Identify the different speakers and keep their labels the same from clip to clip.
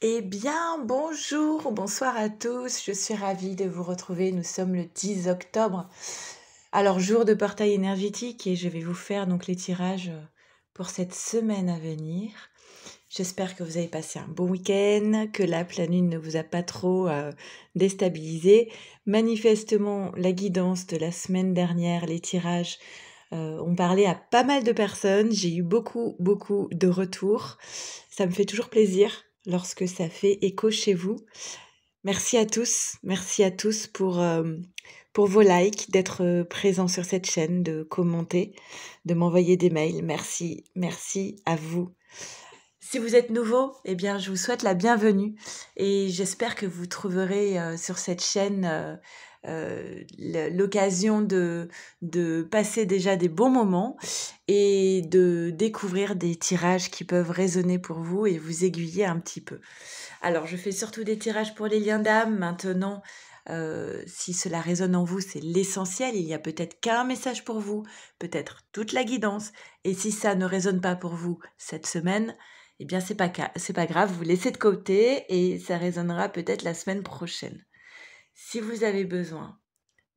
Speaker 1: Eh bien, bonjour, bonsoir à tous. Je suis ravie de vous retrouver. Nous sommes le 10 octobre. Alors, jour de portail énergétique et je vais vous faire donc les tirages pour cette semaine à venir. J'espère que vous avez passé un bon week-end, que la pleine lune ne vous a pas trop déstabilisé. Manifestement, la guidance de la semaine dernière, les tirages ont parlé à pas mal de personnes. J'ai eu beaucoup de retours. Ça me fait toujours plaisir lorsque ça fait écho chez vous. Merci à tous pour vos likes, d'être présents sur cette chaîne, de commenter, de m'envoyer des mails. Merci à vous. Si vous êtes nouveau, eh bien, je vous souhaite la bienvenue et j'espère que vous trouverez sur cette chaîne l'occasion de passer déjà des bons moments et de découvrir des tirages qui peuvent résonner pour vous et vous aiguiller un petit peu. Alors, je fais surtout des tirages pour les liens d'âme. Maintenant, si cela résonne en vous, c'est l'essentiel. Il y a peut-être qu'un message pour vous, peut-être toute la guidance. Et si ça ne résonne pas pour vous cette semaine, eh bien, c'est pas grave, vous laissez de côté et ça résonnera peut-être la semaine prochaine. Si vous avez besoin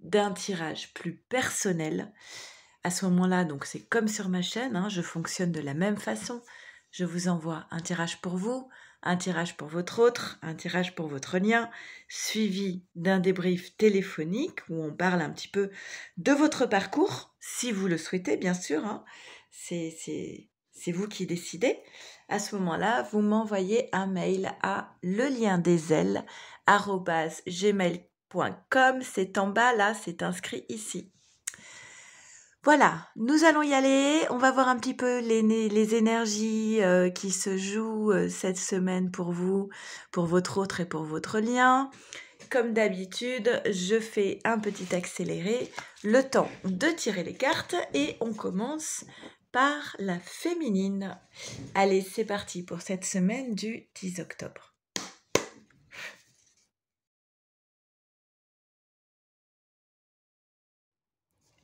Speaker 1: d'un tirage plus personnel, à ce moment-là, donc c'est comme sur ma chaîne, hein, je fonctionne de la même façon. Je vous envoie un tirage pour vous, un tirage pour votre autre, un tirage pour votre lien, suivi d'un débrief téléphonique où on parle un petit peu de votre parcours, si vous le souhaitez, bien sûr. Hein. C'est vous qui décidez. À ce moment-là, vous m'envoyez un mail à leliendesailes@gmail.com. C'est en bas, là, c'est inscrit ici. Voilà, nous allons y aller. On va voir un petit peu les énergies qui se jouent cette semaine pour vous, pour votre autre et pour votre lien. Comme d'habitude, je fais un petit accéléré, le temps de tirer les cartes et on commence par la féminine. Allez, c'est parti pour cette semaine du 10 octobre.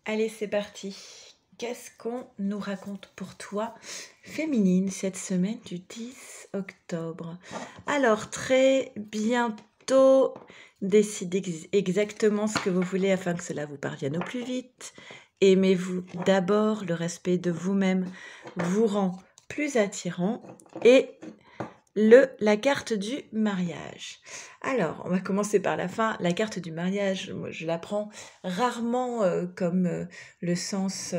Speaker 1: Allez, c'est parti. Qu'est-ce qu'on nous raconte pour toi, féminine, cette semaine du 10 octobre? Alors, très bientôt, décidez exactement ce que vous voulez afin que cela vous parvienne au plus vite. Aimez-vous d'abord, le respect de vous-même vous rend plus attirant et la carte du mariage. Alors, on va commencer par la fin. La carte du mariage, moi, je la prends rarement comme le sens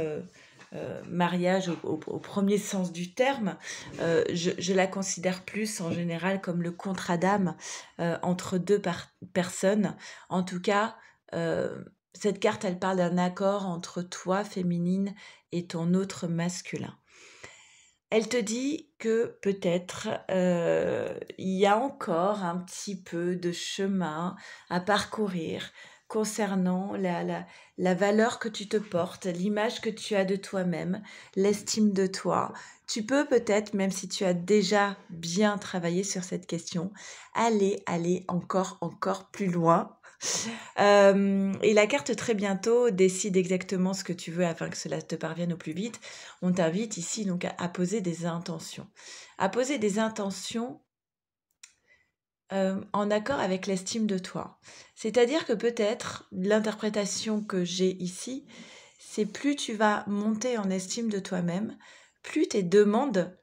Speaker 1: mariage au premier sens du terme. Je la considère plus en général comme le contrat d'âme entre deux personnes. En tout cas, cette carte, elle parle d'un accord entre toi, féminine, et ton autre masculin. Elle te dit que peut-être, il y a encore un petit peu de chemin à parcourir concernant la valeur que tu te portes, l'image que tu as de toi-même, l'estime de toi. Tu peux peut-être, même si tu as déjà bien travaillé sur cette question, aller encore plus loin. Et la carte très bientôt décide exactement ce que tu veux afin que cela te parvienne au plus vite. On t'invite ici donc à poser des intentions. À poser des intentions en accord avec l'estime de toi. C'est-à-dire que peut-être l'interprétation que j'ai ici, c'est plus tu vas monter en estime de toi-même, plus tes demandes,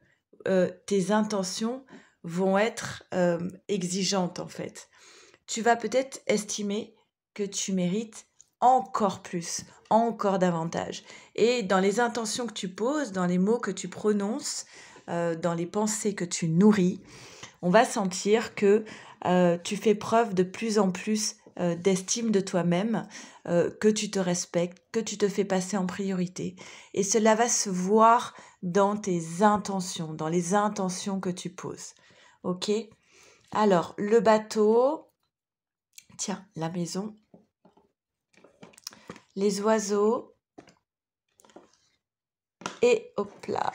Speaker 1: tes intentions vont être exigeantes en fait. Tu vas peut-être estimer que tu mérites encore plus, encore davantage. Et dans les intentions que tu poses, dans les mots que tu prononces, dans les pensées que tu nourris, on va sentir que tu fais preuve de plus en plus d'estime de toi-même, que tu te respectes, que tu te fais passer en priorité. Et cela va se voir dans tes intentions, dans les intentions que tu poses. Ok ? Alors, le bateau, tiens, la maison, les oiseaux et hop là,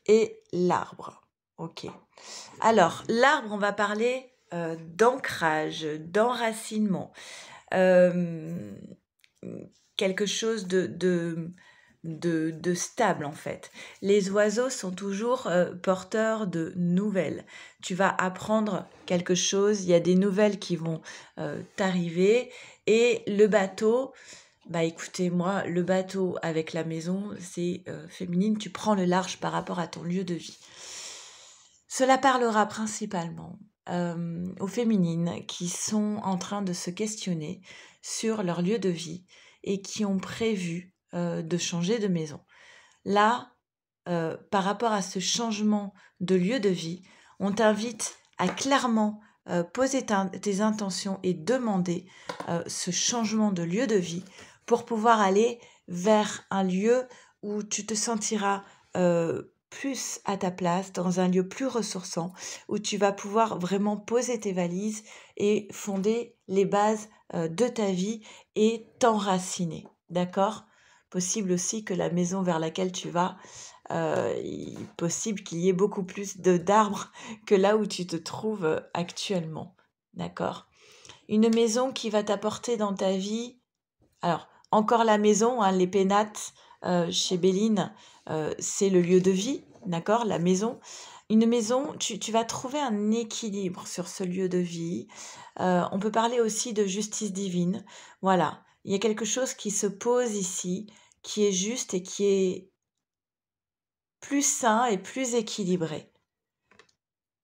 Speaker 1: et l'arbre. Ok. Alors, l'arbre, on va parler d'ancrage, d'enracinement. Quelque chose de stable en fait. Les oiseaux sont toujours porteurs de nouvelles. Tu vas apprendre quelque chose, il y a des nouvelles qui vont t'arriver. Et le bateau, bah écoutez, moi, le bateau avec la maison, c'est féminine, tu prends le large par rapport à ton lieu de vie. Cela parlera principalement aux féminines qui sont en train de se questionner sur leur lieu de vie et qui ont prévu de changer de maison. Là, par rapport à ce changement de lieu de vie, on t'invite à clairement poser tes intentions et demander ce changement de lieu de vie pour pouvoir aller vers un lieu où tu te sentiras plus à ta place, dans un lieu plus ressourçant, où tu vas pouvoir vraiment poser tes valises et fonder les bases de ta vie et t'enraciner. D'accord ? Possible aussi que la maison vers laquelle tu vas, il est possible qu'il y ait beaucoup plus d'arbres que là où tu te trouves actuellement. D'accord ? Une maison qui va t'apporter dans ta vie, alors encore la maison, hein, les pénates chez Béline, c'est le lieu de vie, d'accord, la maison. Une maison, tu vas trouver un équilibre sur ce lieu de vie. On peut parler aussi de justice divine. Voilà, il y a quelque chose qui se pose ici, qui est juste et qui est plus sain et plus équilibré.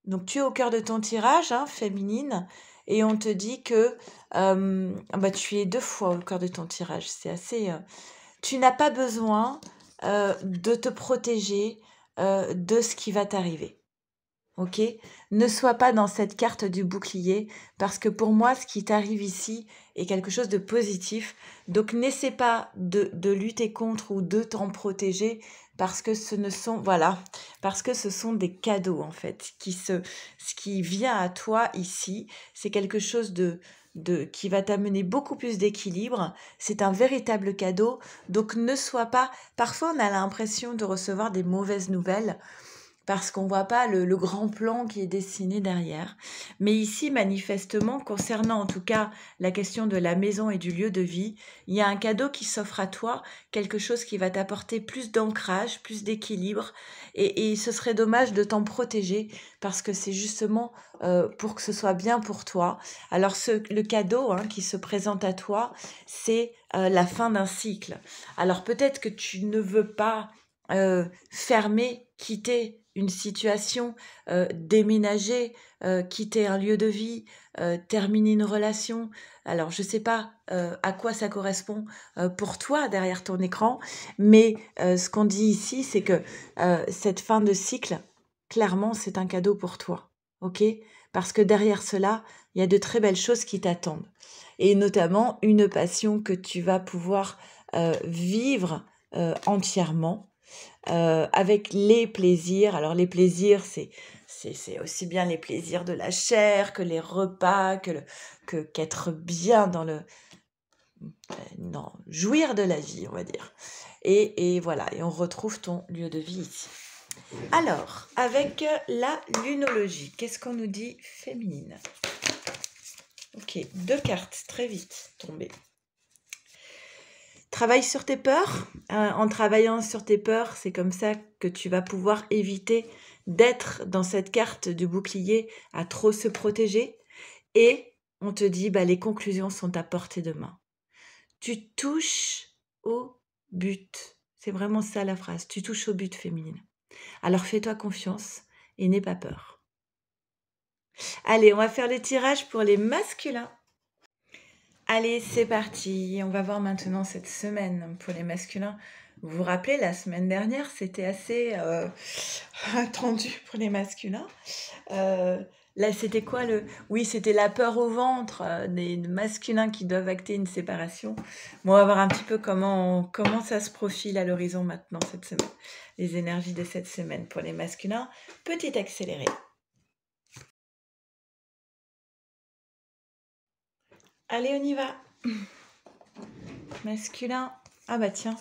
Speaker 1: Donc tu es au cœur de ton tirage, hein, féminine, et on te dit que tu es 2 fois au cœur de ton tirage. C'est assez... tu n'as pas besoin de te protéger de ce qui va t'arriver. Ok ? Ne sois pas dans cette carte du bouclier, parce que pour moi, ce qui t'arrive ici est quelque chose de positif. Donc, n'essaie pas de lutter contre ou de t'en protéger, parce que parce que ce sont des cadeaux, en fait. Ce qui vient à toi ici, c'est quelque chose qui va t'amener beaucoup plus d'équilibre. C'est un véritable cadeau. Donc, ne sois pas... Parfois, on a l'impression de recevoir des mauvaises nouvelles, parce qu'on ne voit pas le grand plan qui est dessiné derrière. Mais ici, manifestement, concernant en tout cas la question de la maison et du lieu de vie, il y a un cadeau qui s'offre à toi, quelque chose qui va t'apporter plus d'ancrage, plus d'équilibre, et ce serait dommage de t'en protéger, parce que c'est justement pour que ce soit bien pour toi. Alors le cadeau qui se présente à toi, c'est la fin d'un cycle. Alors peut-être que tu ne veux pas fermer, quitter une situation, déménager, quitter un lieu de vie, terminer une relation. Alors, je ne sais pas à quoi ça correspond pour toi derrière ton écran, mais ce qu'on dit ici, c'est que cette fin de cycle, clairement, c'est un cadeau pour toi. Ok ? Parce que derrière cela, il y a de très belles choses qui t'attendent. Et notamment une passion que tu vas pouvoir vivre entièrement. Avec les plaisirs. Alors les plaisirs, c'est aussi bien les plaisirs de la chair que les repas, qu'être bien dans jouir de la vie, on va dire. Et voilà, et on retrouve ton lieu de vie ici. Alors, avec la lunologie, qu'est-ce qu'on nous dit féminine ? Ok, 2 cartes, très vite tombées. Travaille sur tes peurs. En travaillant sur tes peurs, c'est comme ça que tu vas pouvoir éviter d'être dans cette carte du bouclier à trop se protéger. Et on te dit, les conclusions sont à portée de main. Tu touches au but. C'est vraiment ça la phrase. Tu touches au but, féminine. Alors fais-toi confiance et n'aie pas peur. Allez, on va faire le tirage pour les masculins. Allez, c'est parti. On va voir maintenant cette semaine pour les masculins. Vous vous rappelez, la semaine dernière, c'était assez tendu pour les masculins. Là, c'était quoi Oui, c'était la peur au ventre des masculins qui doivent acter une séparation. Bon, on va voir un petit peu comment ça se profile à l'horizon maintenant cette semaine. Les énergies de cette semaine pour les masculins. Petit accéléré. Allez, on y va. Masculin. Ah tiens.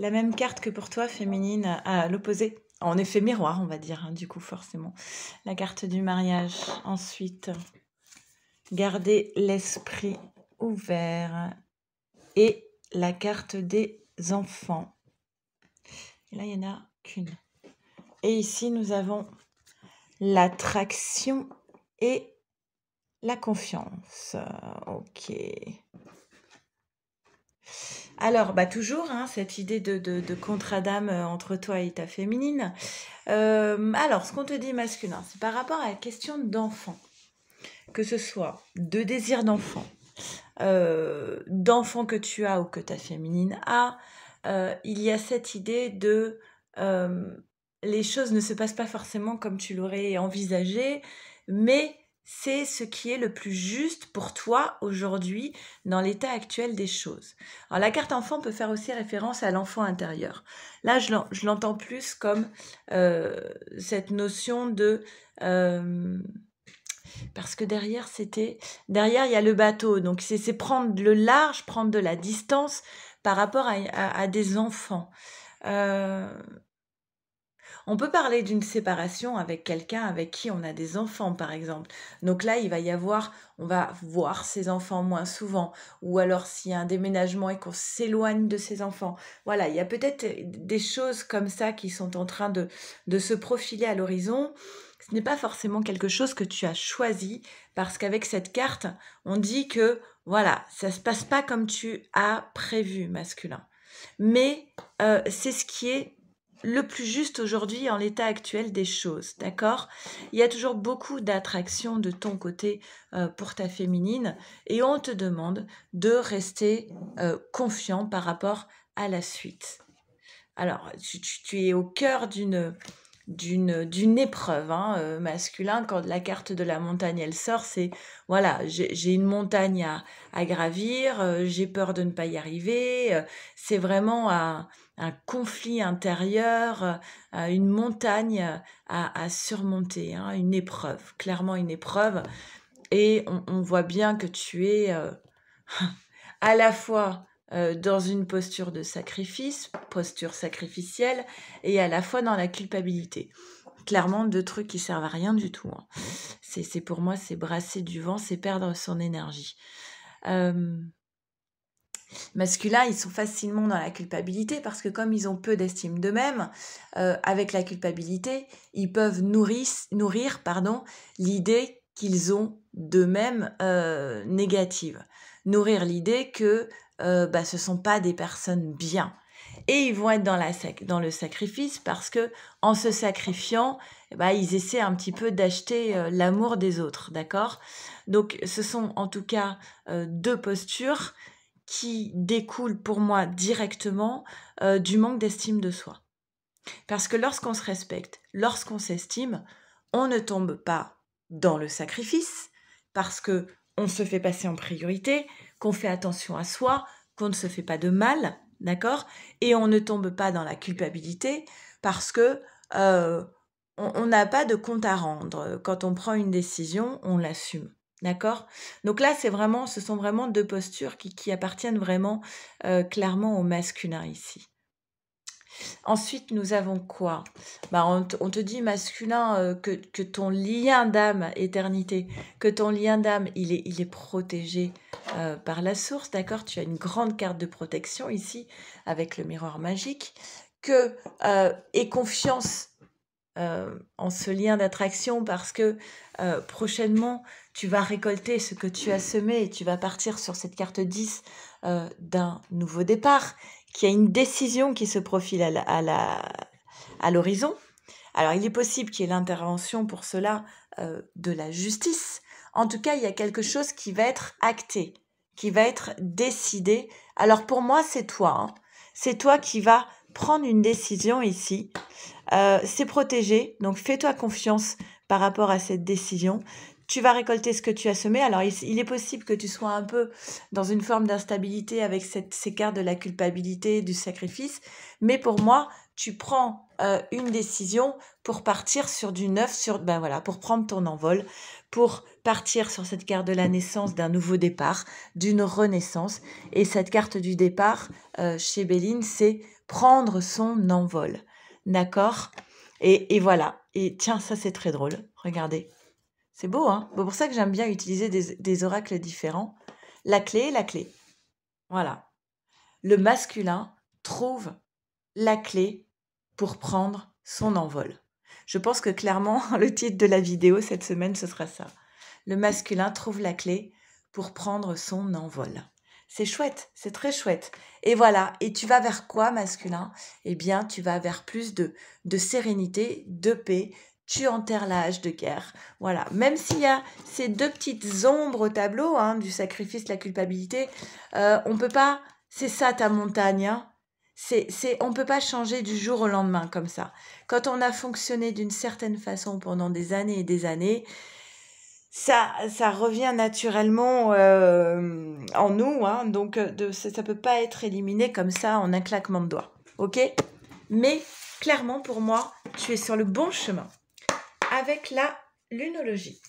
Speaker 1: La même carte que pour toi, féminine, à l'opposé. En effet miroir, on va dire, du coup, forcément. La carte du mariage. Ensuite, garder l'esprit ouvert. Et la carte des enfants. Et là, il n'y en a qu'une. Et ici, nous avons l'attraction et la confiance. Ok. Alors, toujours, hein, cette idée de contrat d'âme entre toi et ta féminine. Alors, ce qu'on te dit masculin, c'est par rapport à la question d'enfant. Que ce soit de désir d'enfant, d'enfant que tu as ou que ta féminine a, il y a cette idée de les choses ne se passent pas forcément comme tu l'aurais envisagé, mais c'est ce qui est le plus juste pour toi aujourd'hui dans l'état actuel des choses. Alors la carte enfant peut faire aussi référence à l'enfant intérieur. Là, je l'entends plus comme cette notion de... parce que derrière, il y a le bateau. Donc, c'est prendre le large, prendre de la distance par rapport à des enfants. On peut parler d'une séparation avec quelqu'un avec qui on a des enfants, par exemple. Donc là, on va voir ses enfants moins souvent. Ou alors, s'il y a un déménagement et qu'on s'éloigne de ses enfants. Voilà, il y a peut-être des choses comme ça qui sont en train de se profiler à l'horizon. Ce n'est pas forcément quelque chose que tu as choisi, parce qu'avec cette carte, on dit que, voilà, ça se passe pas comme tu as prévu, masculin. Mais c'est ce qui est le plus juste aujourd'hui en l'état actuel des choses, d'accord? Il y a toujours beaucoup d'attraction de ton côté pour ta féminine, et on te demande de rester confiant par rapport à la suite. Alors, tu es au cœur d'une épreuve, hein, masculin. Quand la carte de la montagne, elle sort, c'est, voilà, j'ai une montagne à gravir, j'ai peur de ne pas y arriver. C'est vraiment un conflit intérieur, une montagne à surmonter, hein, une épreuve, clairement une épreuve. Et on voit bien que tu es à la fois dans une posture de sacrifice, posture sacrificielle, et à la fois dans la culpabilité. Clairement, deux trucs qui servent à rien du tout, hein. C'est pour moi, c'est brasser du vent, c'est perdre son énergie. Masculins, ils sont facilement dans la culpabilité parce que comme ils ont peu d'estime d'eux-mêmes, avec la culpabilité, ils peuvent nourrir l'idée qu'ils ont d'eux-mêmes négative. Nourrir l'idée que ce ne sont pas des personnes bien. Et ils vont être dans le sacrifice parce que en se sacrifiant, ils essaient un petit peu d'acheter l'amour des autres, d'accord? Donc ce sont en tout cas deux postures qui découle pour moi directement du manque d'estime de soi. Parce que lorsqu'on se respecte, lorsqu'on s'estime, on ne tombe pas dans le sacrifice, parce que on se fait passer en priorité, qu'on fait attention à soi, qu'on ne se fait pas de mal, d'accord? Et on ne tombe pas dans la culpabilité, parce que on n'a pas de compte à rendre. Quand on prend une décision, on l'assume. D'accord? Donc là, ce sont vraiment deux postures qui appartiennent vraiment clairement au masculin ici. Ensuite, nous avons quoi? On te dit masculin que ton lien d'âme, éternité, que ton lien d'âme, il est protégé par la source, d'accord? Tu as une grande carte de protection ici avec le miroir magique, que aie confiance en ce lien d'attraction parce que prochainement, tu vas récolter ce que tu as semé et tu vas partir sur cette carte 10 d'un nouveau départ, qui a une décision qui se profile à l'horizon. Alors, il est possible qu'il y ait l'intervention pour cela de la justice. En tout cas, il y a quelque chose qui va être acté, qui va être décidé. Alors, pour moi, c'est toi. Hein. C'est toi qui vas prendre une décision ici. C'est protégé, donc fais-toi confiance par rapport à cette décision. Tu vas récolter ce que tu as semé. Alors, il est possible que tu sois un peu dans une forme d'instabilité avec ces cartes de la culpabilité, du sacrifice. Mais pour moi, tu prends une décision pour partir sur du neuf, pour prendre ton envol, pour partir sur cette carte de la naissance d'un nouveau départ, d'une renaissance. Et cette carte du départ, chez Béline, c'est prendre son envol. D'accord? Et voilà. Et tiens, ça c'est très drôle. Regardez. C'est beau, hein? C'est pour ça que j'aime bien utiliser des oracles différents. La clé est la clé. Voilà. Le masculin trouve la clé pour prendre son envol. Je pense que clairement, le titre de la vidéo cette semaine, ce sera ça. Le masculin trouve la clé pour prendre son envol. C'est chouette, c'est très chouette. Et voilà, et tu vas vers quoi, masculin? Eh bien, tu vas vers plus de sérénité, de paix. Tu enterres la hache de guerre. Voilà, même s'il y a ces deux petites ombres au tableau, hein, du sacrifice, la culpabilité, on peut pas... C'est ça ta montagne, hein. On ne peut pas changer du jour au lendemain comme ça. Quand on a fonctionné d'une certaine façon pendant des années et des années, ça revient naturellement en nous, hein, donc ça ne peut pas être éliminé comme ça en un claquement de doigts. Ok? Mais clairement, pour moi, tu es sur le bon chemin avec la lunologie.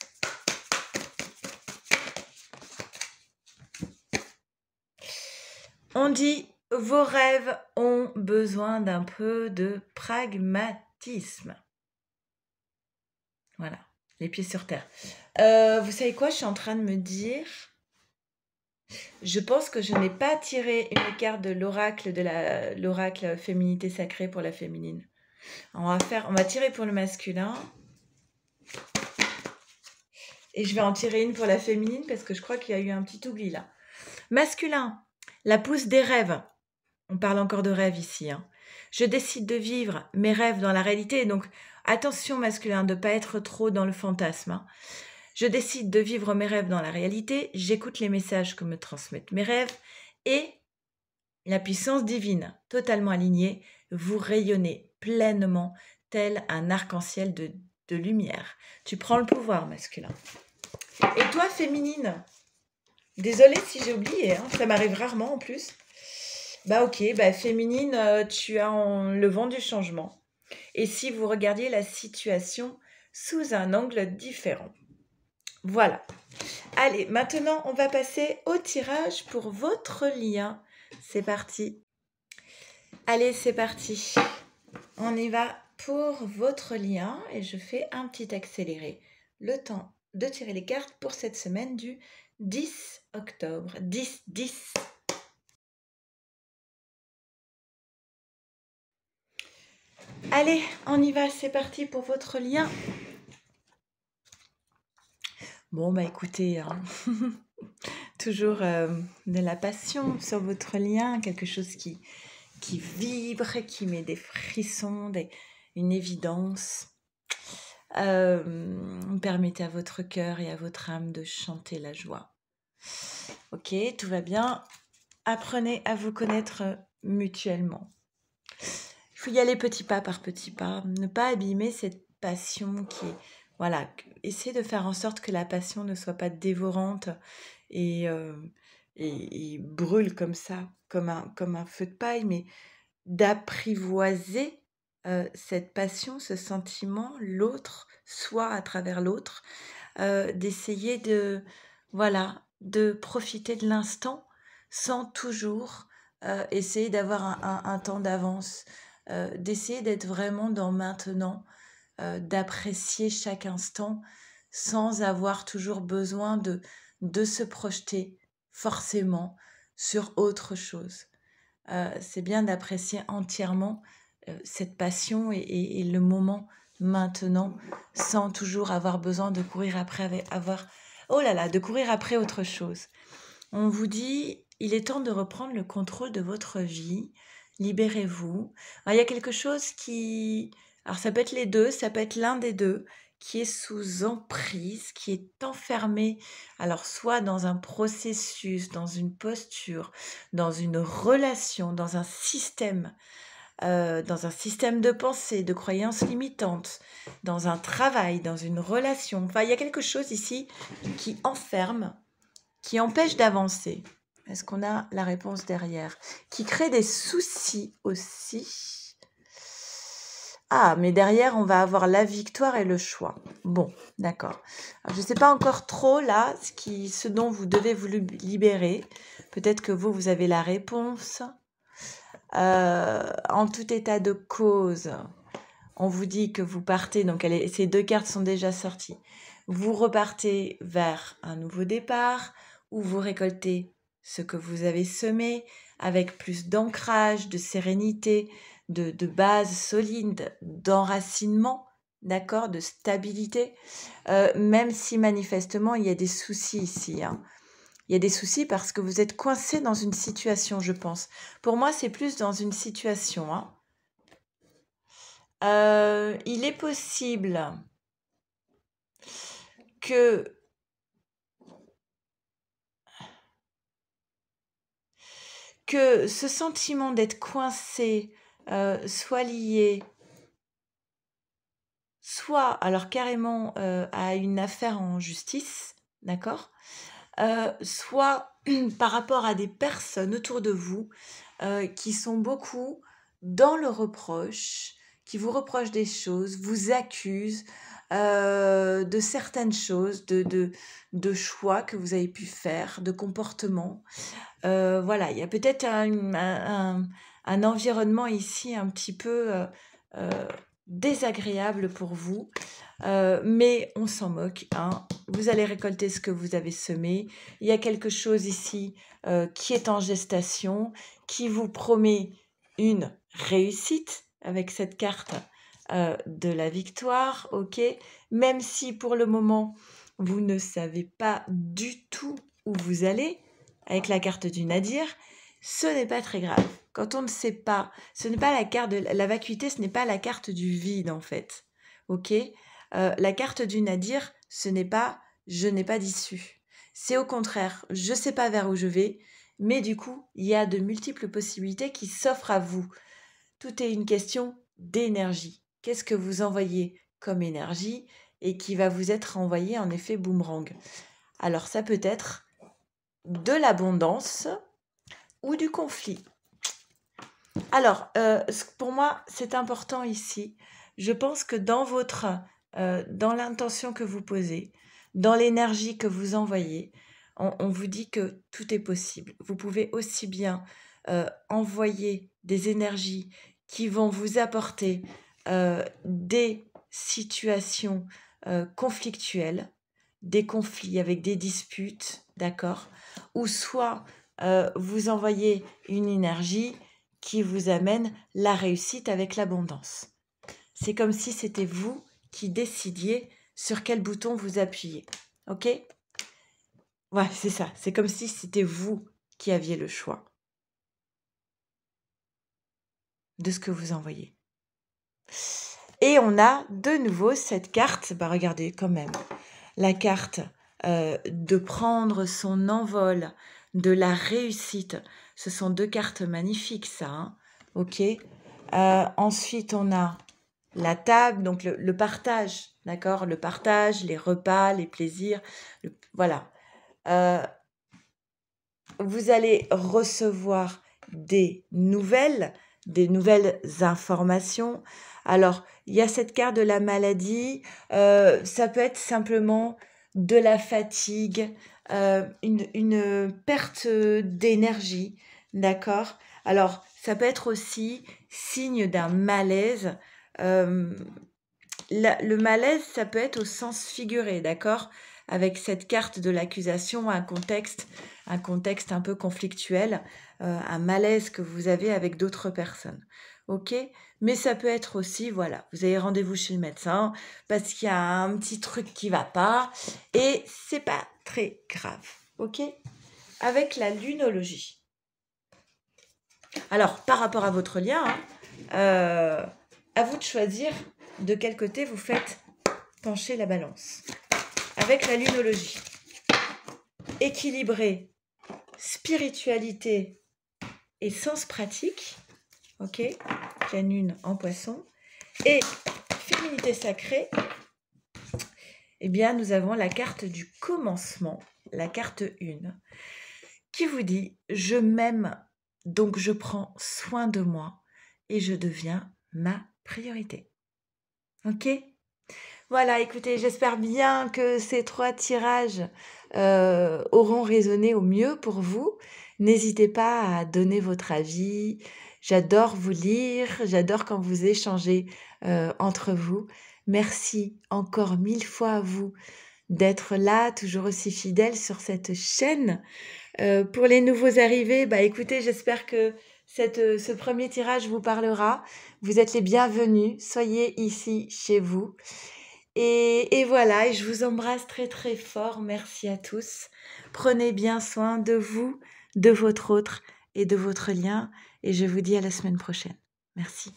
Speaker 1: On dit, vos rêves ont besoin d'un peu de pragmatisme. Voilà, les pieds sur terre. Vous savez quoi, je suis en train de me dire, je pense que je n'ai pas tiré une carte de l'oracle féminité sacrée pour la féminine. On va tirer pour le masculin. Et je vais en tirer une pour la féminine parce que je crois qu'il y a eu un petit oubli là. Masculin, la pousse des rêves. On parle encore de rêves ici, hein. Je décide de vivre mes rêves dans la réalité. Donc, attention masculin, de ne pas être trop dans le fantasme, hein. Je décide de vivre mes rêves dans la réalité. J'écoute les messages que me transmettent mes rêves. Et la puissance divine, totalement alignée, vous rayonnez pleinement tel un arc-en-ciel de lumière. Tu prends le pouvoir masculin. Et toi, féminine? Désolée si j'ai oublié, hein, ça m'arrive rarement en plus. Bah ok, bah féminine, tu as le vent du changement. Et si vous regardiez la situation sous un angle différent. Voilà. Allez, maintenant, on va passer au tirage pour votre lien. C'est parti. Allez, c'est parti. On y va pour votre lien et je fais un petit accéléré. Le temps de tirer les cartes pour cette semaine du 10 octobre. 10. Allez, on y va, c'est parti pour votre lien. Bon, bah écoutez, hein, toujours de la passion sur votre lien, quelque chose qui vibre, qui met des frissons, une évidence. Permettez à votre cœur et à votre âme de chanter la joie. Ok, tout va bien. Apprenez à vous connaître mutuellement. Il faut y aller petit pas par petit pas. Ne pas abîmer cette passion qui est... Voilà, essayez de faire en sorte que la passion ne soit pas dévorante et brûle comme ça, comme un feu de paille, mais d'apprivoiser cette passion, ce sentiment, l'autre, soi à travers l'autre, d'essayer de profiter de l'instant sans toujours essayer d'avoir un temps d'avance, d'essayer d'être vraiment dans maintenant, d'apprécier chaque instant sans avoir toujours besoin de se projeter forcément sur autre chose. C'est bien d'apprécier entièrement cette passion et le moment maintenant sans toujours avoir besoin de courir après de courir après autre chose. On vous dit, il est temps de reprendre le contrôle de votre vie, libérez-vous. Alors, il y a quelque chose alors ça peut être les deux, ça peut être l'un des deux, qui est sous emprise, qui est enfermé, alors soit dans un processus, dans une posture, dans une relation, dans un système de pensée, de croyances limitantes, dans un travail, dans une relation. Enfin, il y a quelque chose ici qui enferme, qui empêche d'avancer. Est-ce qu'on a la réponse derrière? Qui crée des soucis aussi. Ah, mais derrière, on va avoir la victoire et le choix. Bon, d'accord. Alors, je ne sais pas encore trop là ce dont vous devez vous libérer. Peut-être que vous avez la réponse. En tout état de cause, on vous dit que vous partez, donc ces deux cartes sont déjà sorties. Vous repartez vers un nouveau départ où vous récoltez ce que vous avez semé avec plus d'ancrage, de sérénité, de base solide, d'enracinement, d'accord, de stabilité, même si manifestement il y a des soucis ici, hein. Il y a des soucis parce que vous êtes coincé dans une situation, je pense. Pour moi, c'est plus dans une situation, hein. Il est possible que ce sentiment d'être coincé, soit lié soit alors carrément, à une affaire en justice, d'accord? Soit par rapport à des personnes autour de vous, qui sont beaucoup dans le reproche, qui vous reprochent des choses, vous accusent, de certaines choses, de choix que vous avez pu faire, de comportements. Voilà, il y a peut-être un environnement ici un petit peu, heu, désagréable pour vous, mais on s'en moque, hein. Vous allez récolter ce que vous avez semé. Il y a quelque chose ici, qui est en gestation, qui vous promet une réussite avec cette carte, de la victoire, OK? Même si pour le moment, vous ne savez pas du tout où vous allez, avec la carte du Nadir, ce n'est pas très grave. Quand on ne sait pas, ce n'est pas la carte de la vacuité, ce n'est pas la carte du vide en fait. OK? La carte du Nadir, ce n'est pas je n'ai pas d'issue. C'est au contraire, je ne sais pas vers où je vais, mais du coup, il y a de multiples possibilités qui s'offrent à vous. Tout est une question d'énergie. Qu'est-ce que vous envoyez comme énergie et qui va vous être envoyé en effet boomerang? Alors ça peut être de l'abondance ou du conflit. Alors, pour moi, c'est important ici. Je pense que dans l'intention que vous posez, dans l'énergie que vous envoyez, on vous dit que tout est possible. Vous pouvez aussi bien envoyer des énergies qui vont vous apporter des situations conflictuelles, des conflits avec des disputes, d'accord? Ou soit vous envoyez une énergie qui vous amène la réussite avec l'abondance. C'est comme si c'était vous qui décidiez sur quel bouton vous appuyez. OK? Ouais, c'est ça. C'est comme si c'était vous qui aviez le choix de ce que vous envoyez. Et on a de nouveau cette carte, bah regardez quand même, la carte de prendre son envol, de la réussite. Ce sont deux cartes magnifiques, ça, hein. OK? Ensuite, on a la table, donc le partage, d'accord? Le partage, les repas, les plaisirs, voilà. Vous allez recevoir des nouvelles informations. Alors, il y a cette carte de la maladie, ça peut être simplement de la fatigue, une perte d'énergie, d'accord? Alors, ça peut être aussi signe d'un malaise. Le malaise, ça peut être au sens figuré, d'accord? Avec cette carte de l'accusation, un contexte un peu conflictuel, un malaise que vous avez avec d'autres personnes. OK? Mais ça peut être aussi, voilà, vous avez rendez-vous chez le médecin parce qu'il y a un petit truc qui va pas et c'est pas très grave. OK? Avec la lunologie. Alors, par rapport à votre lien, à vous de choisir de quel côté vous faites pencher la balance. Avec la lunologie. Équilibrer spiritualité et sens pratique, ok, pleine lune en poisson, et féminité sacrée, eh bien nous avons la carte du commencement, la carte 1, qui vous dit « Je m'aime, donc je prends soin de moi et je deviens ma priorité ». Ok ? Voilà, écoutez, j'espère bien que ces 3 tirages auront résonné au mieux pour vous. N'hésitez pas à donner votre avis. J'adore vous lire, j'adore quand vous échangez entre vous. Merci encore 1000 fois à vous d'être là, toujours aussi fidèle sur cette chaîne. Pour les nouveaux arrivés, bah, écoutez, j'espère que ce premier tirage vous parlera. Vous êtes les bienvenus, soyez ici chez vous. Et voilà, et je vous embrasse très très fort. Merci à tous. Prenez bien soin de vous, de votre autre et de votre lien. Et je vous dis à la semaine prochaine. Merci.